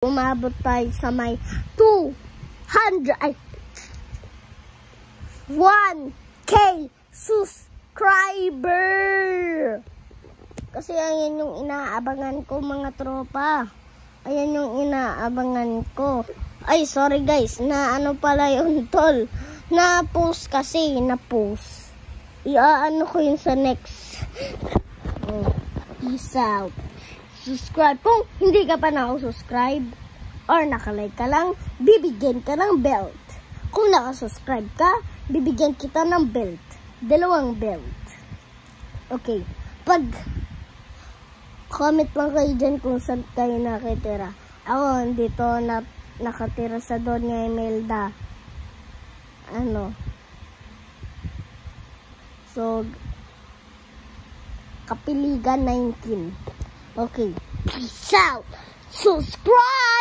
Umabot tayo sa may 1K subscriber. Kasi ayan yung inaabangan ko, mga tropa. Ayan yung inaabangan ko. Ay, sorry guys, na ano pala yun, tol. Na-post kasi, na-post. Iaano ko yun sa next. Peace out. Subscribe. Kung hindi ka pa nakasubscribe or nakalike ka lang, bibigyan ka ng belt. Kung nakasubscribe ka, bibigyan kita ng belt. 2 belt. Okay. Pag comment lang kayo dyan kung saan kayo nakitira. Ako, dito nakatira sa Doña Imelda. So, Kapiligan 19. Okay. Peace out. Subscribe!